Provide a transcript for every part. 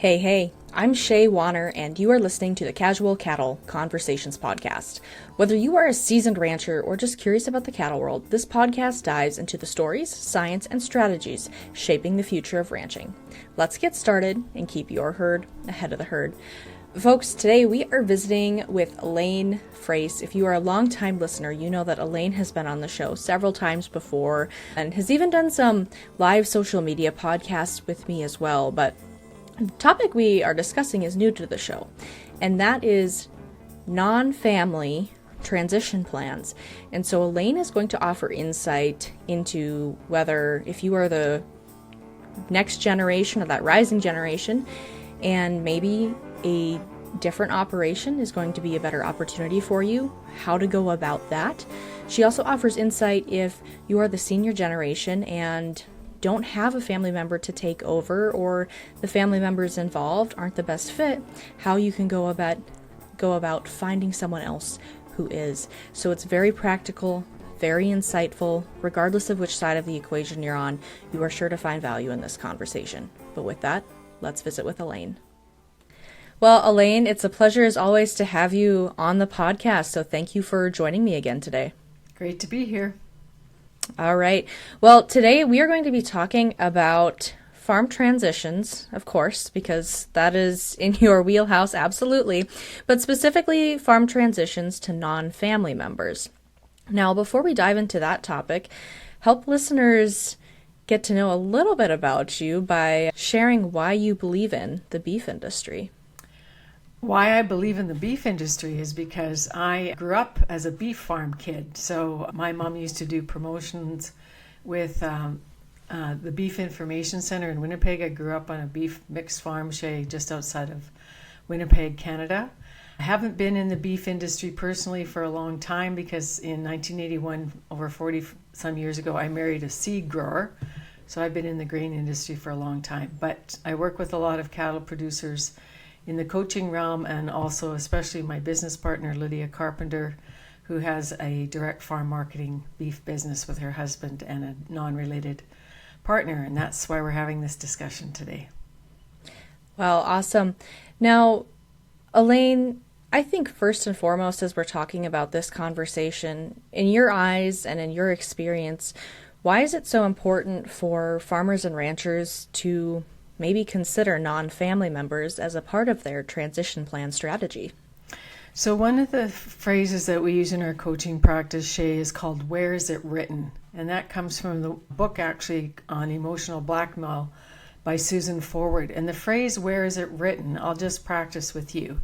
Hey, I'm Shaye Wanner, and you are listening to the Casual Cattle Conversations podcast. Whether you are a seasoned rancher or just curious about the cattle world, this podcast dives into the stories, science, and strategies shaping the future of ranching. Let's get started and keep your herd ahead of the herd. Folks, today we are visiting with Elaine Froese. If you are a longtime listener, you know that Elaine has been on the show several times before and has even done some live social media podcasts with me as well, but the topic we are discussing is new to the show, and that is non-family transition plans. And so Elaine is going to offer insight into whether if you are the next generation or that rising generation, and maybe a different operation is going to be a better opportunity for you, how to go about that. She also offers insight if you are the senior generation and don't have a family member to take over, or the family members involved aren't the best fit, how you can go about finding someone else who is. So it's very practical, very insightful. Regardless of which side of the equation you're on, you are sure to find value in this conversation. But with that, let's visit with Elaine. Well, Elaine, it's a pleasure as always to have you on the podcast. So thank you for joining me again today. Great to be here. All right. Well, today we are going to be talking about farm transitions, of course, because that is in your wheelhouse, absolutely, but specifically farm transitions to non-family members. Now, before we dive into that topic, help listeners get to know a little bit about you by sharing why you believe in the beef industry. Why I believe in the beef industry is because I grew up as a beef farm kid. So my mom used to do promotions with the Beef Information Center in Winnipeg. I grew up on a beef mixed farm, Shaye, just outside of Winnipeg, Canada. I haven't been in the beef industry personally for a long time because in 1981, over 40 some years ago, I married a seed grower. So I've been in the grain industry for a long time. But I work with a lot of cattle producers in the coaching realm, and also especially my business partner, Lydia Carpenter, who has a direct farm marketing beef business with her husband and a non-related partner. And that's why we're having this discussion today. Well, awesome. Now, Elaine, I think first and foremost, as we're talking about this conversation, in your eyes and in your experience, why is it so important for farmers and ranchers to maybe consider non-family members as a part of their transition plan strategy? So one of the phrases that we use in our coaching practice, Shaye, is called "Where is it written?" And that comes from the book actually on emotional blackmail by Susan Forward. And the phrase "Where is it written?" I'll just practice with you.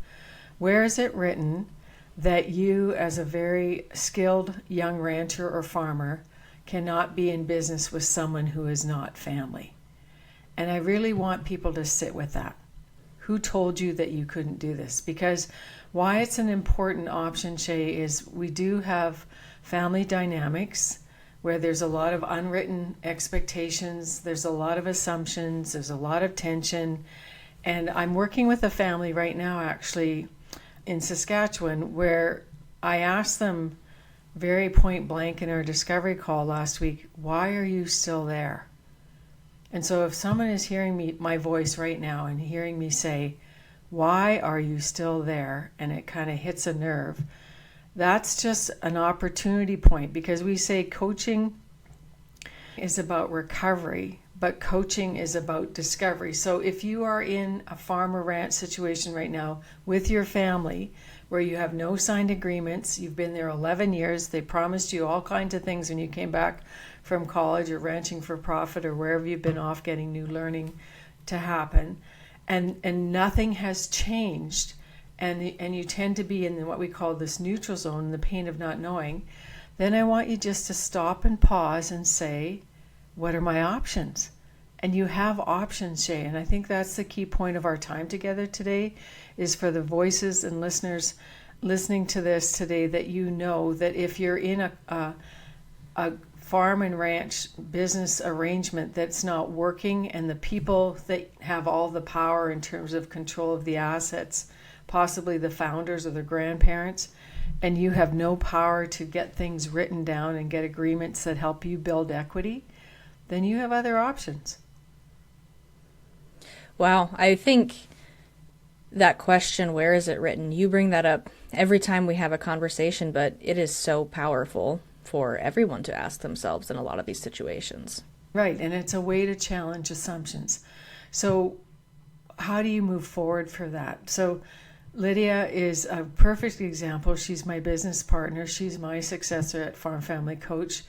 Where is it written that you, as a very skilled young rancher or farmer, cannot be in business with someone who is not family? And I really want people to sit with that. Who told you that you couldn't do this? Because why it's an important option, Shaye, is we do have family dynamics where there's a lot of unwritten expectations, there's a lot of assumptions, there's a lot of tension. And I'm working with a family right now, actually, in Saskatchewan, where I asked them very point blank in our discovery call last week, why are you still there? And so if someone is hearing my voice right now and hearing me say, why are you still there? And it kind of hits a nerve. That's just an opportunity point, because we say coaching is about recovery, but coaching is about discovery. So if you are in a farm or ranch situation right now with your family where you have no signed agreements, you've been there 11 years, they promised you all kinds of things when you came back from college or ranching for profit or wherever you've been off getting new learning to happen, and nothing has changed, and you tend to be in what we call this neutral zone, the pain of not knowing, then I want you just to stop and pause and say, what are my options? And you have options, Shaye. And I think that's the key point of our time together today, is for the voices and listeners listening to this today, that you know that if you're in a farm and ranch business arrangement that's not working, and the people that have all the power in terms of control of the assets, possibly the founders or the grandparents, and you have no power to get things written down and get agreements that help you build equity, then you have other options. Wow, I think That question, where is it written? You bring that up every time we have a conversation, but it is so powerful for everyone to ask themselves in a lot of these situations. Right, and it's a way to challenge assumptions. So how do you move forward for that? So Lydia is a perfect example. She's my business partner. She's my successor at Farm Family Coach.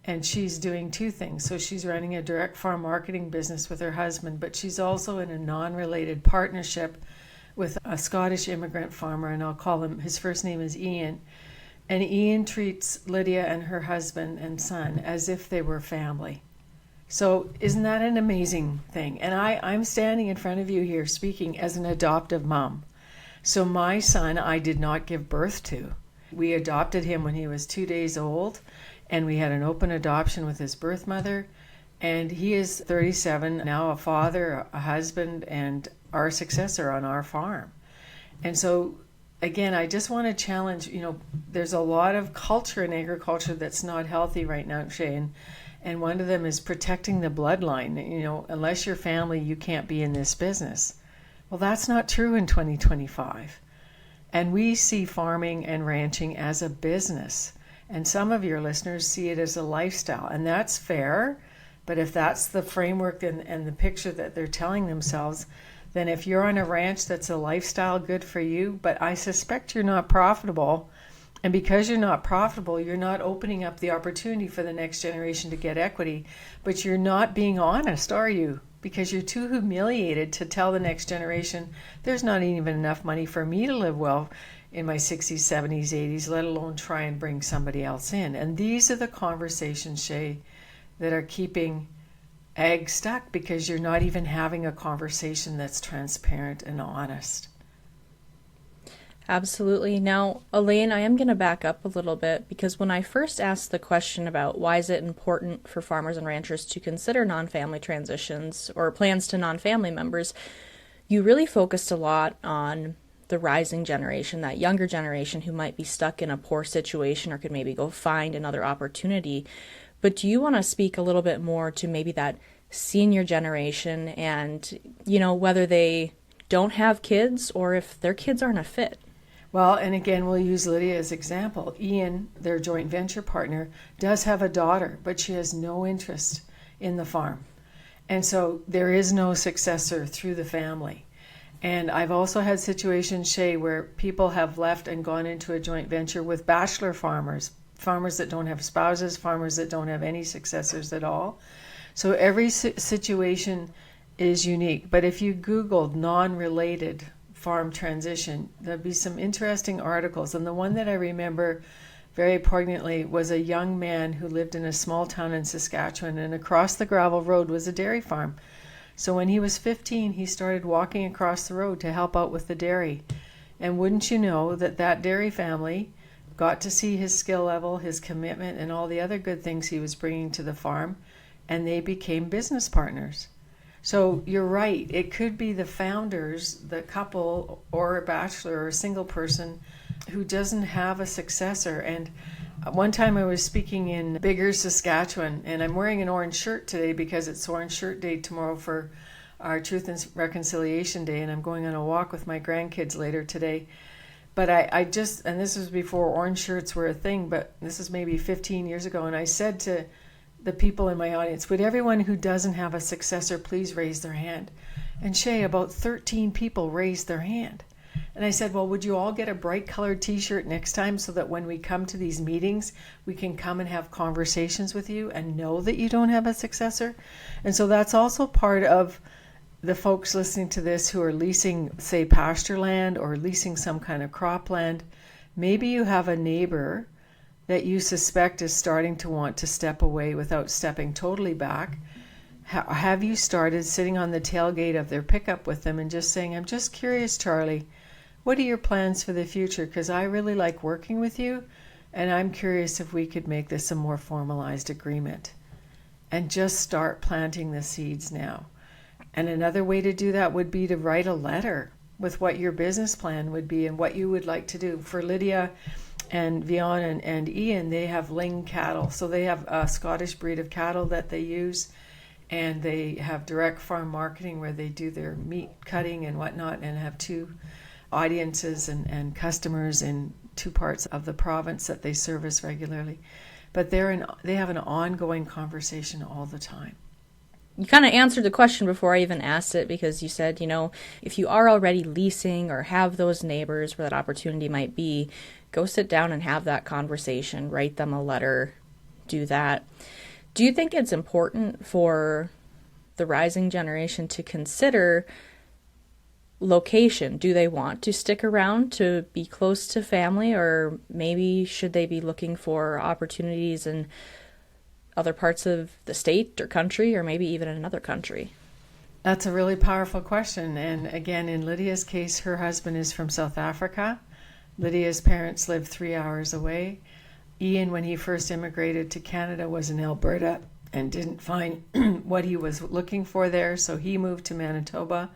And she's doing two things. So she's running a direct farm marketing business with her husband, but she's also in a non-related partnership with a Scottish immigrant farmer, and I'll call him, his first name is Ian. And Ian treats Lydia and her husband and son as if they were family. So isn't that an amazing thing? And I'm standing in front of you here speaking as an adoptive mom. So my son, I did not give birth to. We adopted him when he was 2 days old, and we had an open adoption with his birth mother. And he is 37, now a father, a husband, and our successor on our farm. And so, again, I just want to challenge, there's a lot of culture in agriculture that's not healthy right now, Shaye. And one of them is protecting the bloodline. Unless you're family, you can't be in this business. Well, that's not true in 2025. And we see farming and ranching as a business. And some of your listeners see it as a lifestyle. And that's fair. But if that's the framework and the picture that they're telling themselves, then if you're on a ranch that's a lifestyle, good for you. But I suspect you're not profitable. And because you're not profitable, you're not opening up the opportunity for the next generation to get equity. But you're not being honest, are you? Because you're too humiliated to tell the next generation, there's not even enough money for me to live well in my 60s, 70s, 80s, let alone try and bring somebody else in. And these are the conversations, Shaye, that are keeping ag stuck, because you're not even having a conversation that's transparent and honest. Absolutely. Now, Elaine, I am going to back up a little bit, because when I first asked the question about why is it important for farmers and ranchers to consider non-family transitions or plans to non-family members, you really focused a lot on the rising generation, that younger generation who might be stuck in a poor situation or could maybe go find another opportunity. But do you want to speak a little bit more to maybe that senior generation and, whether they don't have kids or if their kids aren't a fit? Well, and again, we'll use Lydia as example. Ian, their joint venture partner, does have a daughter, but she has no interest in the farm. And so there is no successor through the family. And I've also had situations, Shaye, where people have left and gone into a joint venture with bachelor farmers that don't have spouses, farmers that don't have any successors at all. So every situation is unique. But if you Googled non-related farm transition, there'd be some interesting articles. And the one that I remember very poignantly was a young man who lived in a small town in Saskatchewan, and across the gravel road was a dairy farm. So when he was 15, he started walking across the road to help out with the dairy. And wouldn't you know that dairy family got to see his skill level, his commitment, and all the other good things he was bringing to the farm, and they became business partners. So you're right, it could be the founders, the couple, or a bachelor or a single person who doesn't have a successor. And one time I was speaking in Bigger, Saskatchewan, and I'm wearing an orange shirt today because it's Orange Shirt Day tomorrow for our Truth and Reconciliation Day, and I'm going on a walk with my grandkids later today. But I just, and this was before orange shirts were a thing, but this is maybe 15 years ago, and I said to the people in my audience, would everyone who doesn't have a successor please raise their hand? And Shaye, about 13 people raised their hand. And I said, well, would you all get a bright colored t-shirt next time so that when we come to these meetings, we can come and have conversations with you and know that you don't have a successor? And so that's also part of the folks listening to this who are leasing, say, pasture land or leasing some kind of cropland. Maybe you have a neighbor that you suspect is starting to want to step away without stepping totally back. Have you started sitting on the tailgate of their pickup with them and just saying, I'm just curious, Charlie, what are your plans for the future? Because I really like working with you, and I'm curious if we could make this a more formalized agreement. And just start planting the seeds now. And another way to do that would be to write a letter with what your business plan would be and what you would like to do. For Lydia and Vion and Ian, they have Ling cattle. So they have a Scottish breed of cattle that they use. and they have direct farm marketing where they do their meat cutting and whatnot, and have two audiences and customers in two parts of the province that they service regularly. But they have an ongoing conversation all the time. You kind of answered the question before I even asked it, because you said, if you are already leasing or have those neighbors where that opportunity might be, go sit down and have that conversation, write them a letter, do that. Do you think it's important for the rising generation to consider location? Do they want to stick around to be close to family, or maybe should they be looking for opportunities in other parts of the state or country, or maybe even in another country? That's a really powerful question. And again, in Lydia's case, her husband is from South Africa. Lydia's parents live 3 hours away. Ian, when he first immigrated to Canada, was in Alberta and didn't find what he was looking for there, so he moved to Manitoba.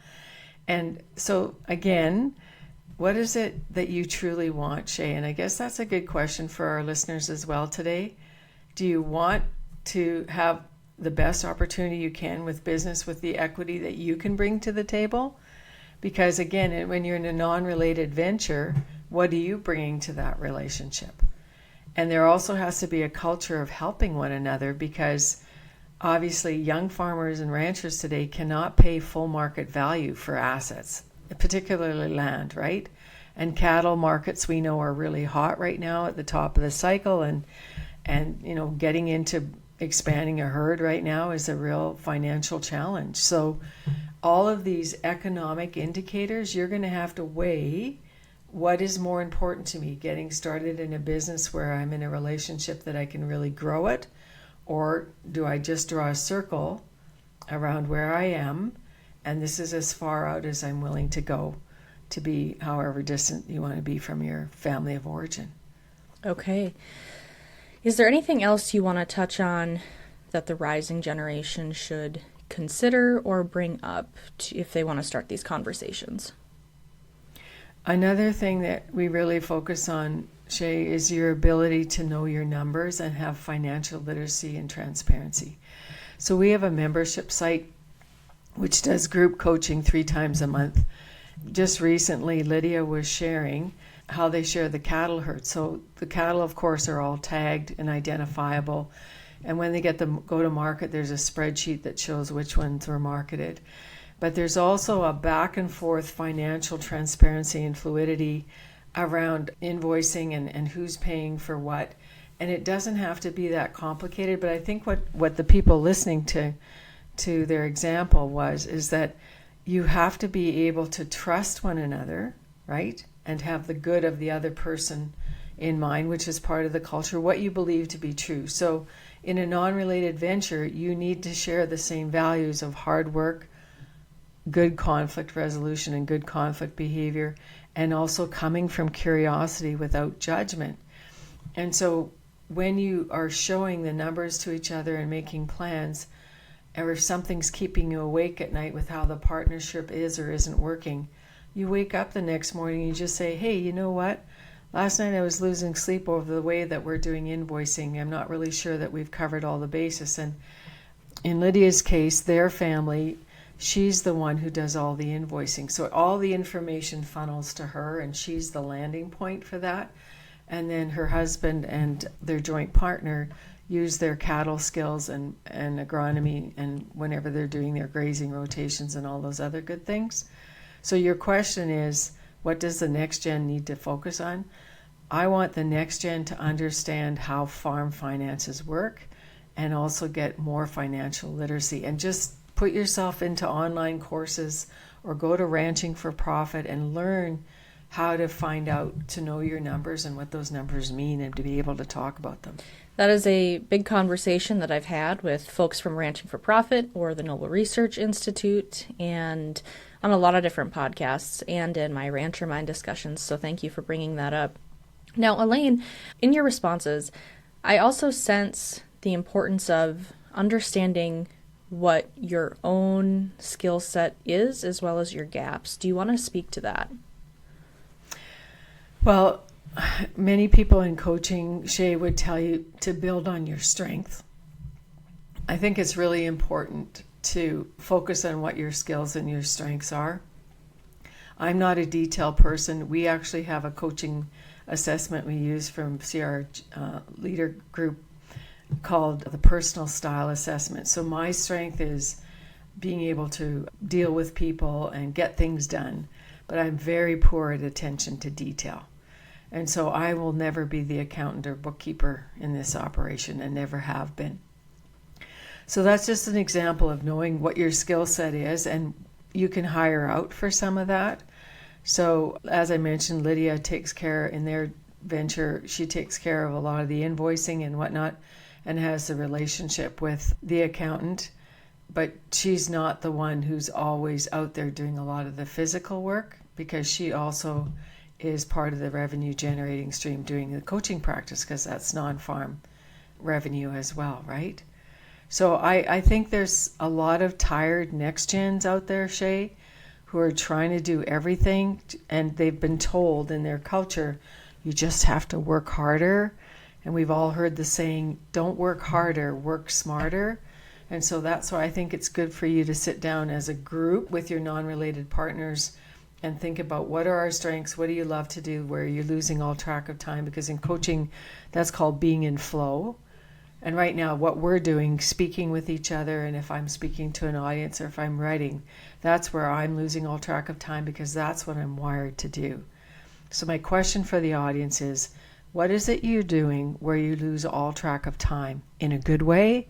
And so again, what is it that you truly want, Shaye? And I guess that's a good question for our listeners as well today. Do you want to have the best opportunity you can with business, with the equity that you can bring to the table? Because again, when you're in a non-related venture, what are you bringing to that relationship? And there also has to be a culture of helping one another, because obviously young farmers and ranchers today cannot pay full market value for assets, particularly land, right? And cattle markets, we know, are really hot right now at the top of the cycle, and getting into expanding a herd right now is a real financial challenge. So all of these economic indicators, you're going to have to weigh what is more important to me, getting started in a business where I'm in a relationship that I can really grow it, or do I just draw a circle around where I am, and this is as far out as I'm willing to go to be however distant you want to be from your family of origin. Okay. Is there anything else you want to touch on that the rising generation should consider or bring up if they want to start these conversations? Another thing that we really focus on, Shaye, is your ability to know your numbers and have financial literacy and transparency. So we have a membership site which does group coaching 3 times a month. Just recently, Lydia was sharing how they share the cattle herd. So the cattle, of course, are all tagged and identifiable. And when they go to market, there's a spreadsheet that shows which ones were marketed. But there's also a back and forth financial transparency and fluidity around invoicing and who's paying for what. And it doesn't have to be that complicated, but I think what the people listening to their example is that you have to be able to trust one another, right? And have the good of the other person in mind, which is part of the culture, what you believe to be true. So in a non-related venture, you need to share the same values of hard work, good conflict resolution, and good conflict behavior, and also coming from curiosity without judgment. And so when you are showing the numbers to each other and making plans, or if something's keeping you awake at night with how the partnership is or isn't working, you wake up the next morning and you just say, hey, you know what? Last night I was losing sleep over the way that we're doing invoicing. I'm not really sure that we've covered all the bases. And in Lydia's case, their family, she's the one who does all the invoicing. So all the information funnels to her, and she's the landing point for that. And then her husband and their joint partner use their cattle skills and agronomy, and whenever they're doing their grazing rotations and all those other good things. So your question is, what does the next gen need to focus on? I want the next gen to understand how farm finances work and also get more financial literacy, and just put yourself into online courses or go to Ranching for Profit and learn how to find out, to know your numbers and what those numbers mean, and to be able to talk about them. That is a big conversation that I've had with folks from Ranching for Profit or the Noble Research Institute, and on a lot of different podcasts and in my Rancher Mind discussions, so thank you for bringing that up. Now, Elaine, in your responses, I also sense the importance of understanding what your own skill set is as well as your gaps. Do you want to speak to that? Well, many people in coaching, Shaye, would tell you to build on your strength. I think it's really important to focus on what your skills and your strengths are. I'm not a detail person. We actually have a coaching assessment we use from CR leader group called the personal style assessment. So my strength is being able to deal with people and get things done, but I'm very poor at attention to detail. And so I will never be the accountant or bookkeeper in this operation and never have been. So that's just an example of knowing what your skill set is, and you can hire out for some of that. So as I mentioned, Lydia takes care in their venture, she takes care of a lot of the invoicing and whatnot and has the relationship with the accountant. But she's not the one who's always out there doing a lot of the physical work, because she also is part of the revenue generating stream doing the coaching practice, because that's non-farm revenue as well, right? So I think there's a lot of tired next gens out there, Shaye, who are trying to do everything, and they've been told in their culture, you just have to work harder. And we've all heard the saying, don't work harder, work smarter. And so that's why I think it's good for you to sit down as a group with your non-related partners and think about what are our strengths, what do you love to do, where you're losing all track of time, because in coaching, that's called being in flow. And right now, what we're doing, speaking with each other, and if I'm speaking to an audience or if I'm writing, that's where I'm losing all track of time, because that's what I'm wired to do. So my question for the audience is, what is it you're doing where you lose all track of time? In a good way?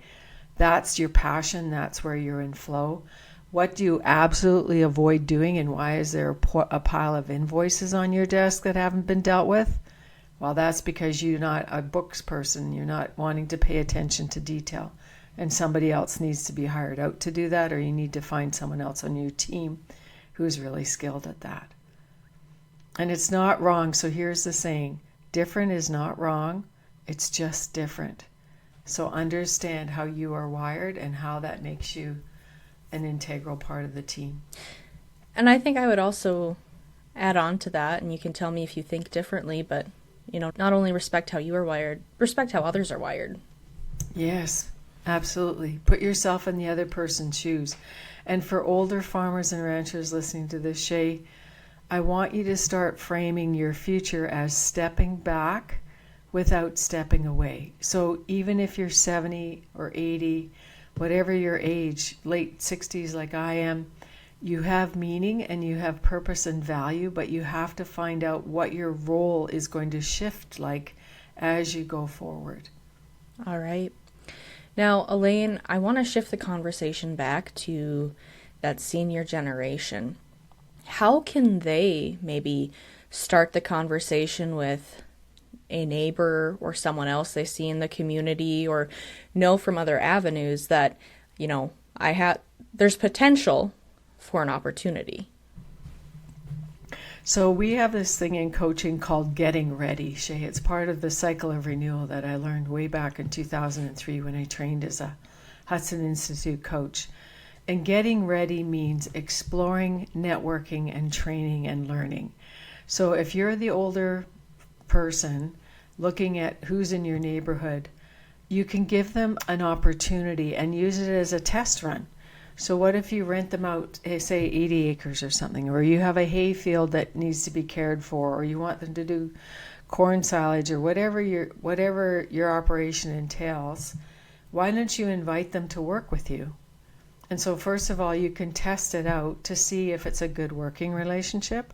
That's your passion. That's where you're in flow. What do you absolutely avoid doing, and why is there a pile of invoices on your desk that haven't been dealt with? Well, that's because you're not a books person. You're not wanting to pay attention to detail, and somebody else needs to be hired out to do that, or you need to find someone else on your team who's really skilled at that. And it's not wrong. So here's the saying, different is not wrong. It's just different. So understand how you are wired and how that makes you an integral part of the team. And I think I would also add on to that, and you can tell me if you think differently, but, not only respect how you are wired, respect how others are wired. Yes, absolutely. Put yourself in the other person's shoes. And for older farmers and ranchers listening to this, Shaye, I want you to start framing your future as stepping back without stepping away. So even if you're 70 or 80, whatever your age, late 60s like I am, you have meaning and you have purpose and value, but you have to find out what your role is going to shift like as you go forward. All right. Now, Elaine, I want to shift the conversation back to that senior generation. How can they maybe start the conversation with a neighbor or someone else they see in the community, or know from other avenues that, there's potential for an opportunity? So we have this thing in coaching called getting ready, Shaye. It's part of the cycle of renewal that I learned way back in 2003 when I trained as a Hudson Institute coach. And getting ready means exploring, networking, and training and learning. So if you're the older person looking at who's in your neighborhood, you can give them an opportunity and use it as a test run. So what if you rent them out, say 80 acres or something, or you have a hay field that needs to be cared for, or you want them to do corn silage, or whatever your operation entails, why don't you invite them to work with you? And so first of all, you can test it out to see if it's a good working relationship.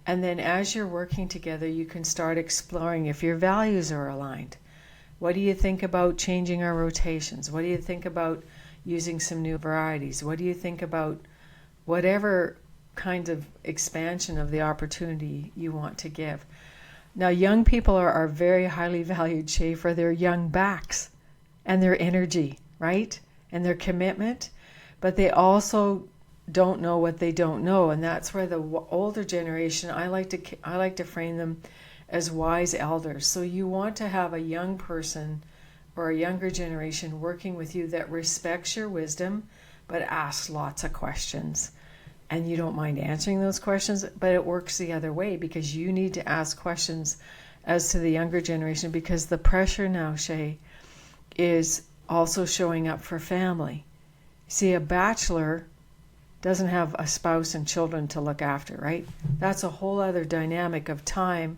And then as you're working together, you can start exploring if your values are aligned. What do you think about changing our rotations? What do you think about using some new varieties? What do you think about whatever kind of expansion of the opportunity you want to give? Now, young people are very highly valued, Shaye, for their young backs and their energy, right? And their commitment. But they also don't know what they don't know, and that's where the older generation, I like to frame them as wise elders. So you want to have a young person or a younger generation working with you that respects your wisdom, but asks lots of questions. And you don't mind answering those questions, but it works the other way, because you need to ask questions as to the younger generation, because the pressure now, Shaye, is also showing up for family. See, a bachelor doesn't have a spouse and children to look after, right? That's a whole other dynamic of time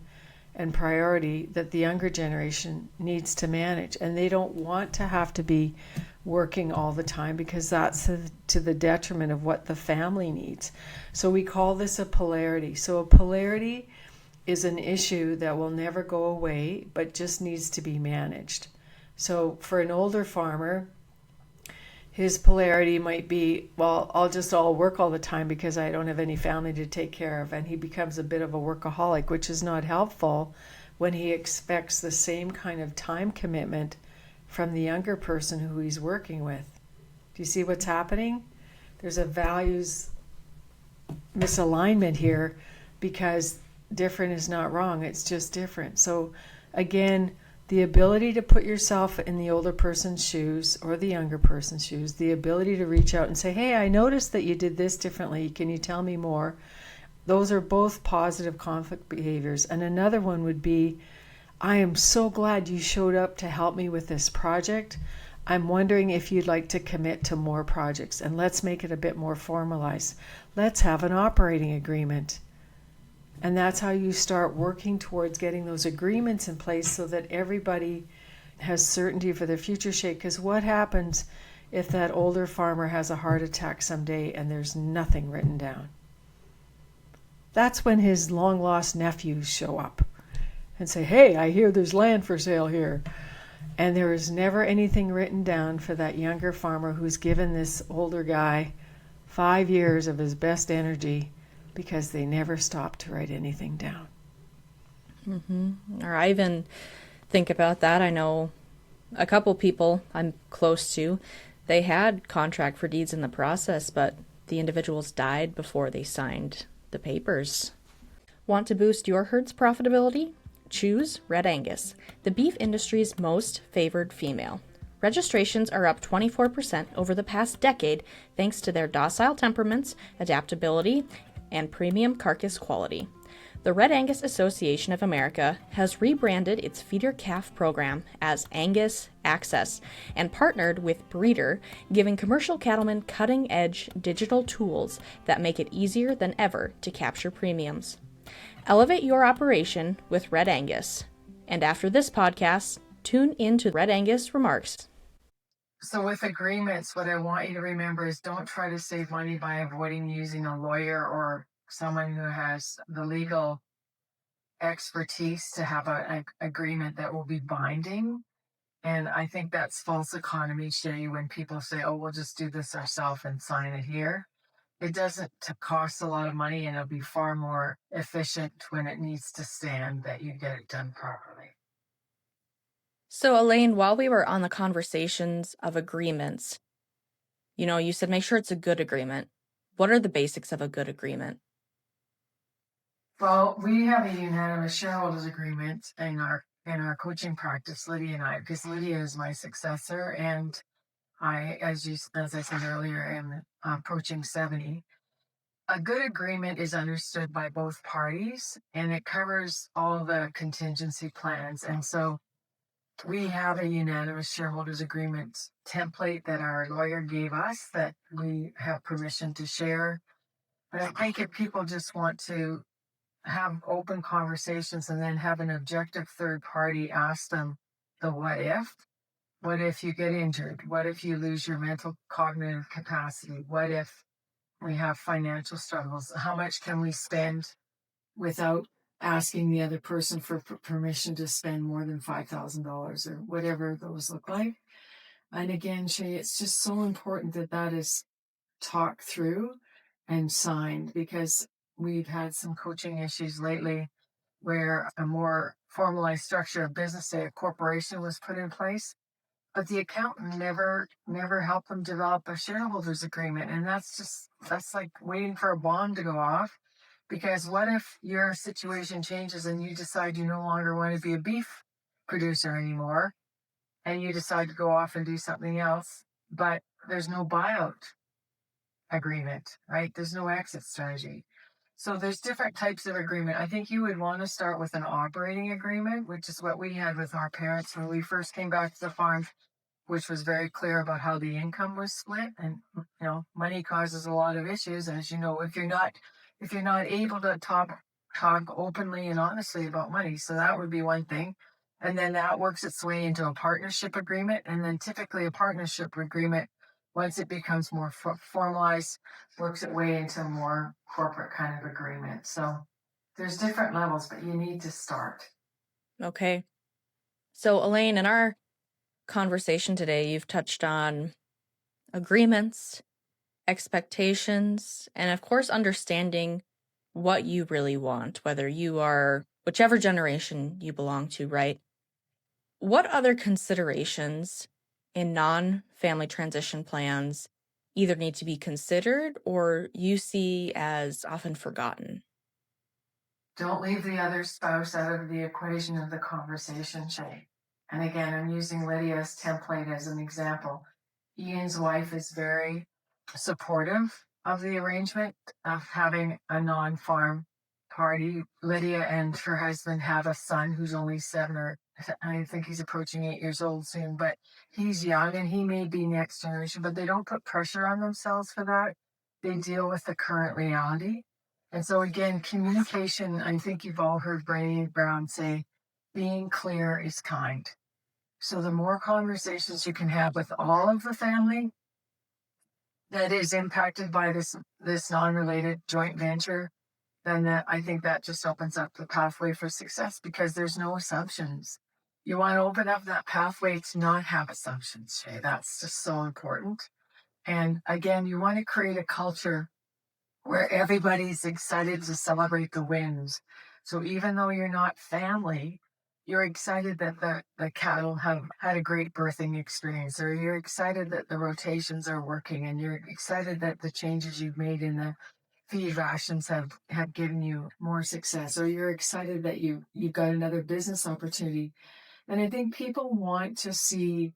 and priority that the younger generation needs to manage. And they don't want to have to be working all the time because that's to the detriment of what the family needs. So we call this a polarity. So a polarity is an issue that will never go away, but just needs to be managed. So for an older farmer, his polarity might be, well, I'll work all the time because I don't have any family to take care of. And he becomes a bit of a workaholic, which is not helpful when he expects the same kind of time commitment from the younger person who he's working with. Do you see what's happening? There's a values misalignment here because different is not wrong. It's just different. So again, the ability to put yourself in the older person's shoes or the younger person's shoes, the ability to reach out and say, hey, I noticed that you did this differently. Can you tell me more? Those are both positive conflict behaviors. And another one would be, I am so glad you showed up to help me with this project. I'm wondering if you'd like to commit to more projects, and let's make it a bit more formalized. Let's have an operating agreement. And that's how you start working towards getting those agreements in place so that everybody has certainty for their future. Shaye, because what happens if that older farmer has a heart attack someday and there's nothing written down? That's when his long-lost nephews show up and say, hey, I hear there's land for sale here. And there is never anything written down for that younger farmer who's given this older guy 5 years of his best energy because they never stopped to write anything down. Or I even think about that. I know a couple people I'm close to, they had contract for deeds in the process, but the individuals died before they signed the papers. Want to boost your herd's profitability? Choose Red Angus, the beef industry's most favored female. Registrations are up 24% over the past decade thanks to their docile temperaments, adaptability, and premium carcass quality. The Red Angus Association of America has rebranded its feeder calf program as Angus Access and partnered with Breeder, giving commercial cattlemen cutting-edge digital tools that make it easier than ever to capture premiums. Elevate your operation with Red Angus. And after this podcast, tune in to Red Angus Remarks. So with agreements, what I want you to remember is don't try to save money by avoiding using a lawyer or someone who has the legal expertise to have an agreement that will be binding. And I think that's false economy, Shaye, when people say, oh, we'll just do this ourselves and sign it here. It doesn't cost a lot of money, and it'll be far more efficient when it needs to stand that you get it done properly. So, Elaine, while we were on the conversations of agreements, you said make sure it's a good agreement. What are the basics of a good agreement? Well, we have a unanimous shareholders agreement in our coaching practice, Lydia and I, because Lydia is my successor, and I, as I said earlier, am approaching 70. A good agreement is understood by both parties, and it covers all the contingency plans. And so we have a unanimous shareholders agreement template that our lawyer gave us that we have permission to share. But I think if people just want to have open conversations and then have an objective third party ask them the what if you get injured? What if you lose your mental cognitive capacity? What if we have financial struggles? How much can we spend without asking the other person for permission to spend more than $5,000 or whatever those look like? And again, Shaye, it's just so important that that is talked through and signed, because we've had some coaching issues lately where a more formalized structure of business, say a corporation, was put in place, but the accountant never helped them develop a shareholders agreement. And that's like waiting for a bomb to go off. Because what if your situation changes and you decide you no longer want to be a beef producer anymore and you decide to go off and do something else, but there's no buyout agreement, right? There's no exit strategy. So there's different types of agreement. I think you would want to start with an operating agreement, which is what we had with our parents when we first came back to the farm. which was very clear about how the income was split. And money causes a lot of issues, as you know, if you're not able to talk openly and honestly about money. So that would be one thing. And then that works its way into a partnership agreement. And then typically a partnership agreement, once it becomes more formalized, works its way into a more corporate kind of agreement. So there's different levels, but you need to start. Okay. So, Elaine, in our conversation today, you've touched on agreements, expectations, and of course, understanding what you really want, whether you are whichever generation you belong to, right? What other considerations in non-family transition plans either need to be considered or you see as often forgotten? Don't leave the other spouse out of the equation of the conversation, Shaye. And again, I'm using Lydia's template as an example. Ian's wife is very supportive of the arrangement of having a non-farm party. Lydia and her husband have a son who's only 7 or I think he's approaching 8 years old soon, but he's young and he may be next generation, but they don't put pressure on themselves for that. They deal with the current reality. And so again, communication, I think you've all heard Brené Brown say, being clear is kind. So the more conversations you can have with all of the family that is impacted by this non-related joint venture, then I think that just opens up the pathway for success because there's no assumptions. You want to open up that pathway to not have assumptions, Shaye. That's just so important. And again, you want to create a culture where everybody's excited to celebrate the wins. So even though you're not family, you're excited that the cattle have had a great birthing experience, or you're excited that the rotations are working, and you're excited that the changes you've made in the feed rations have given you more success, or you're excited that you've got another business opportunity. And I think people want to see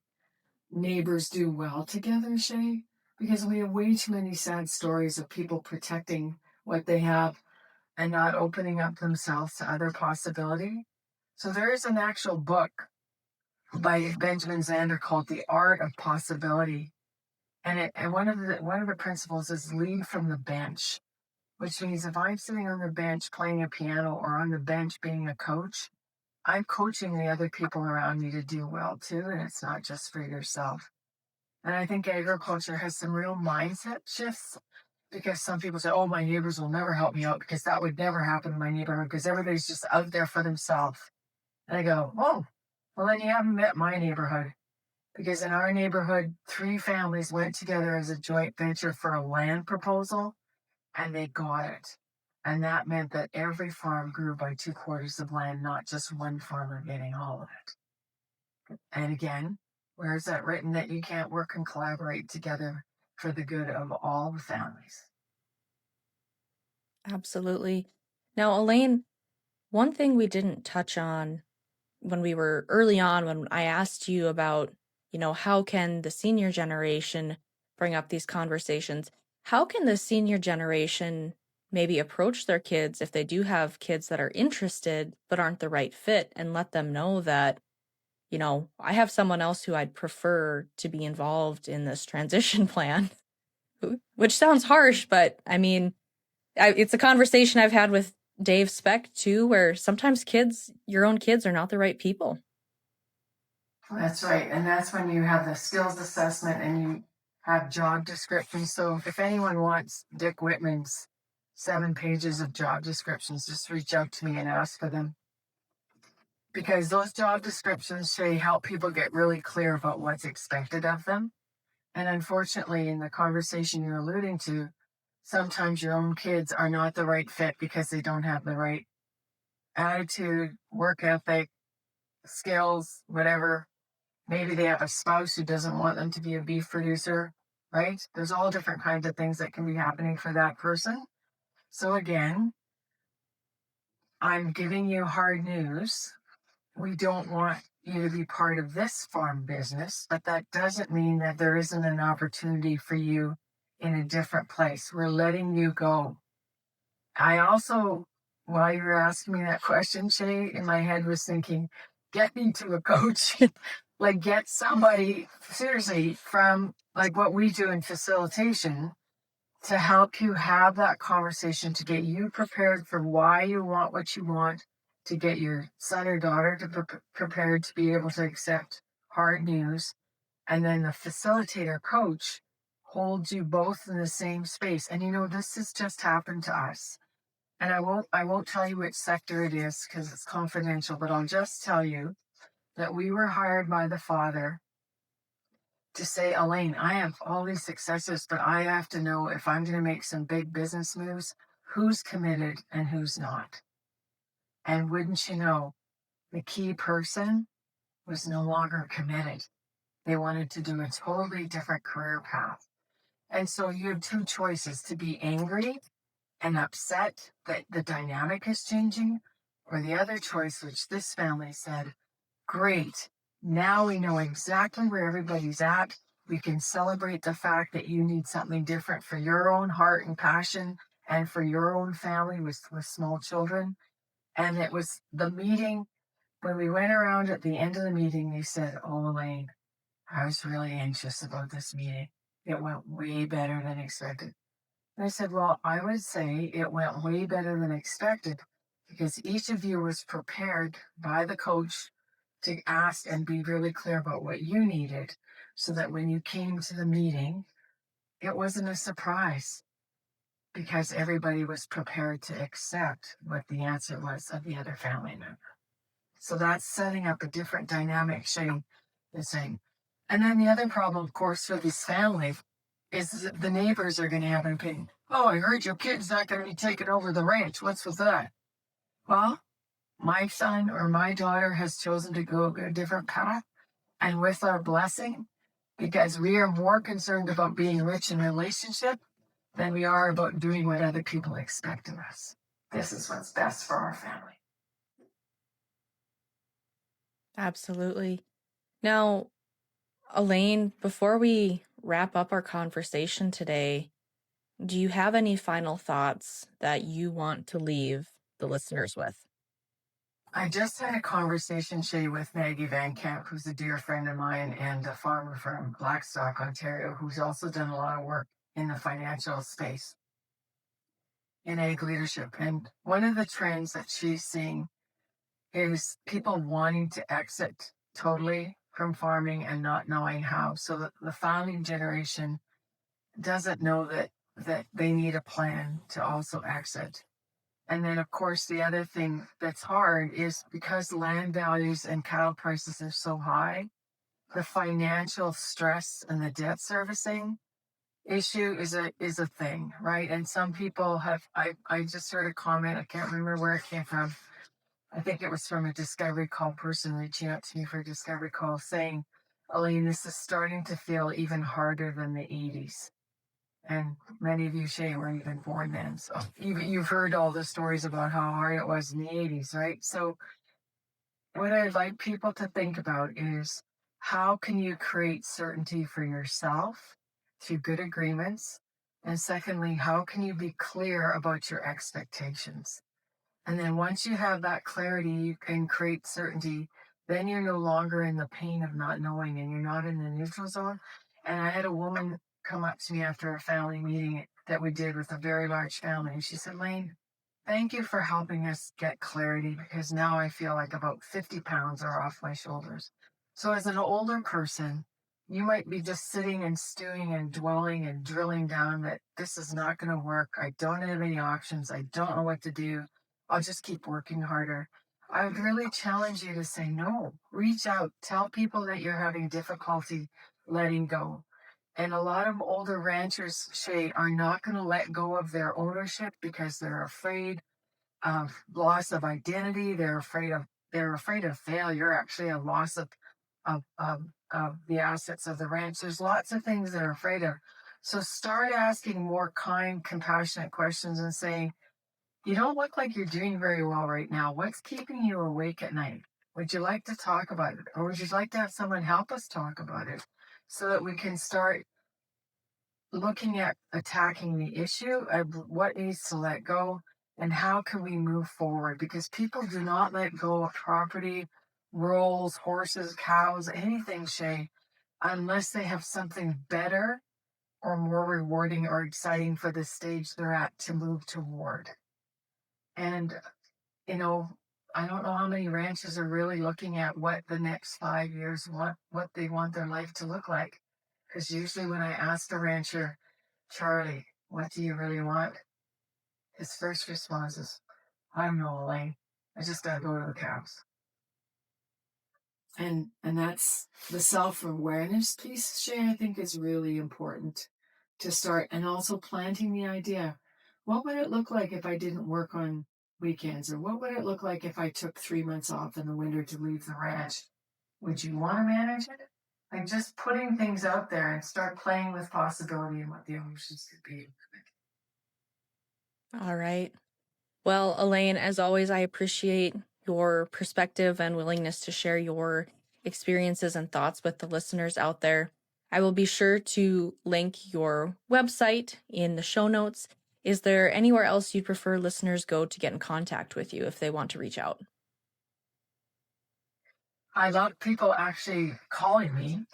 neighbors do well together, Shaye, because we have way too many sad stories of people protecting what they have and not opening up themselves to other possibility. So there is an actual book by Benjamin Zander called The Art of Possibility. And one of the principles is lead from the bench, which means if I'm sitting on the bench playing a piano or on the bench being a coach, I'm coaching the other people around me to do well too, and it's not just for yourself. And I think agriculture has some real mindset shifts because some people say, oh, my neighbors will never help me out because that would never happen in my neighborhood because everybody's just out there for themselves. And I go, oh, well, then you haven't met my neighborhood. Because in our neighborhood, 3 families went together as a joint venture for a land proposal and they got it. And that meant that every farm grew by 2/4 of land, not just one farmer getting all of it. And again, where is that written that you can't work and collaborate together for the good of all the families? Absolutely. Now, Elaine, one thing we didn't touch on when we were early on, when I asked you about, how can the senior generation bring up these conversations? How can the senior generation maybe approach their kids if they do have kids that are interested but aren't the right fit and let them know that, I have someone else who I'd prefer to be involved in this transition plan, which sounds harsh, but I mean, it's a conversation I've had with Dave Speck too, where sometimes your own kids are not the right people. That's right. And that's when you have the skills assessment and you have job descriptions. So if anyone wants Dick Whitman's 7 pages of job descriptions, just reach out to me and ask for them. Because those job descriptions help people get really clear about what's expected of them. And unfortunately, in the conversation you're alluding to, sometimes your own kids are not the right fit because they don't have the right attitude, work ethic, skills, whatever. Maybe they have a spouse who doesn't want them to be a beef producer, right? There's all different kinds of things that can be happening for that person. So again, I'm giving you hard news. We don't want you to be part of this farm business, but that doesn't mean that there isn't an opportunity for you in a different place. We're letting you go. I also, while you were asking me that question, Shaye, in my head was thinking, get me to a coach like get somebody seriously from like what we do in facilitation to help you have that conversation, to get you prepared for why you want what you want, to get your son or daughter to prepared to be able to accept hard news. And then the facilitator coach holds you both in the same space. And this has just happened to us. And I won't tell you which sector it is because it's confidential, but I'll just tell you that we were hired by the father to say, Elaine, I have all these successors, but I have to know if I'm going to make some big business moves, who's committed and who's not. And wouldn't you know, the key person was no longer committed. They wanted to do a totally different career path. And so you have two choices: to be angry and upset that the dynamic is changing, or the other choice, which this family said, great, now we know exactly where everybody's at. We can celebrate the fact that you need something different for your own heart and passion and for your own family with small children. And it was the meeting, when we went around at the end of the meeting, they said, oh, Elaine, I was really anxious about this meeting. It went way better than expected. And I said, well, I would say it went way better than expected because each of you was prepared by the coach to ask and be really clear about what you needed so that when you came to the meeting, it wasn't a surprise because everybody was prepared to accept what the answer was of the other family member. So that's setting up a different dynamic, Shaye is saying. And then the other problem, of course, for this family is that the neighbors are going to have an opinion. Oh, I heard your kid's not going to be taking over the ranch. What's with that? Well, my son or my daughter has chosen to go a different path. And with our blessing, because we are more concerned about being rich in relationship than we are about doing what other people expect of us. This is what's best for our family. Absolutely. Now, Elaine, before we wrap up our conversation today, do you have any final thoughts that you want to leave the listeners with? I just had a conversation, Shaye, with Maggie Van Camp, who's a dear friend of mine and a farmer from Blackstock, Ontario, who's also done a lot of work in the financial space in ag leadership. And one of the trends that she's seeing is people wanting to exit totally from farming and not knowing how. So that the founding generation doesn't know that they need a plan to also exit. And then, of course, the other thing that's hard is because land values and cattle prices are so high, the financial stress and the debt servicing issue is a thing, right? And some people have, I just heard a comment, I can't remember where it came from. I think it was from a Discovery Call person reaching out to me for a Discovery Call saying, Elaine, this is starting to feel even harder than the 80s. And many of you, Shaye, weren't even born then. So you've heard all the stories about how hard it was in the 80s, right? So what I'd like people to think about is how can you create certainty for yourself through good agreements? And secondly, how can you be clear about your expectations? And then once you have that clarity, you can create certainty. Then you're no longer in the pain of not knowing and you're not in the neutral zone. And I had a woman come up to me after a family meeting that we did with a very large family. And she said, Lane, thank you for helping us get clarity because now I feel like about 50 pounds are off my shoulders. So as an older person, you might be just sitting and stewing and dwelling and drilling down that this is not going to work. I don't have any options. I don't know what to do. I'll just keep working harder. I would really challenge you to say no. Reach out. Tell people that you're having difficulty letting go. And a lot of older ranchers, Shaye, are not going to let go of their ownership because they're afraid of loss of identity. They're afraid of failure, actually a loss of the assets of the ranch. There's lots of things they're afraid of. So start asking more kind, compassionate questions and saying, you don't look like you're doing very well right now. What's keeping you awake at night? Would you like to talk about it? Or would you like to have someone help us talk about it so that we can start looking at attacking the issue of what needs to let go and how can we move forward? Because people do not let go of property roles, horses, cows, anything, Shaye, unless they have something better or more rewarding or exciting for the stage they're at to move toward. And, I don't know how many ranchers are really looking at what the next 5 years, what they want their life to look like. Because usually when I ask a rancher, Charlie, what do you really want? His first response is, I don't know, Elaine. I just gotta go to the cows. And that's the self-awareness piece, Shaye, I think is really important to start. And also planting the idea, what would it look like if I didn't work on weekends? Or what would it look like if I took 3 months off in the winter to leave the ranch? Would you want to manage it? Like just putting things out there and start playing with possibility and what the emotions could be. All right. Well, Elaine, as always, I appreciate your perspective and willingness to share your experiences and thoughts with the listeners out there. I will be sure to link your website in the show notes. Is there anywhere else you'd prefer listeners go to get in contact with you if they want to reach out? I love people actually calling me.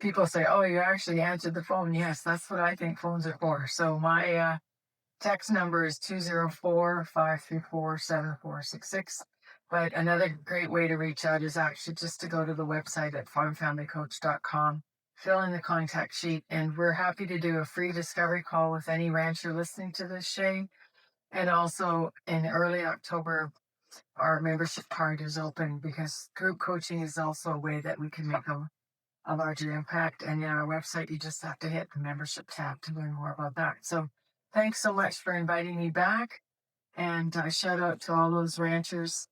People say, oh, you actually answered the phone. Yes, that's what I think phones are for. So my text number is 204-534-7466. But another great way to reach out is actually just to go to the website at farmfamilycoach.com, fill in the contact sheet, and we're happy to do a free discovery call with any rancher listening to this, Shaye. And also in early October, our membership card is open because group coaching is also a way that we can make a larger impact. And in our website, you just have to hit the membership tab to learn more about that. So thanks so much for inviting me back. And shout out to all those ranchers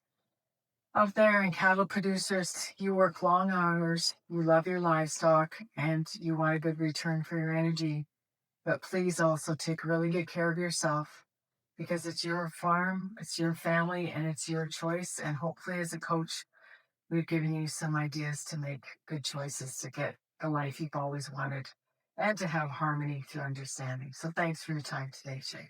out there and cattle producers. You work long hours, you love your livestock, and you want a good return for your energy. But please also take really good care of yourself because it's your farm, it's your family, and it's your choice. And hopefully as a coach, we've given you some ideas to make good choices to get the life you've always wanted and to have harmony through understanding. So thanks for your time today, Shaye.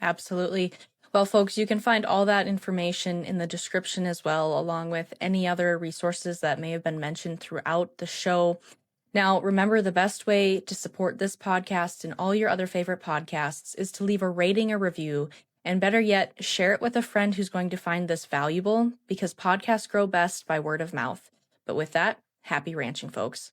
Absolutely. Well, folks, you can find all that information in the description as well, along with any other resources that may have been mentioned throughout the show. Now, remember, the best way to support this podcast and all your other favorite podcasts is to leave a rating or review, and better yet, share it with a friend who's going to find this valuable, because podcasts grow best by word of mouth. But with that, happy ranching, folks.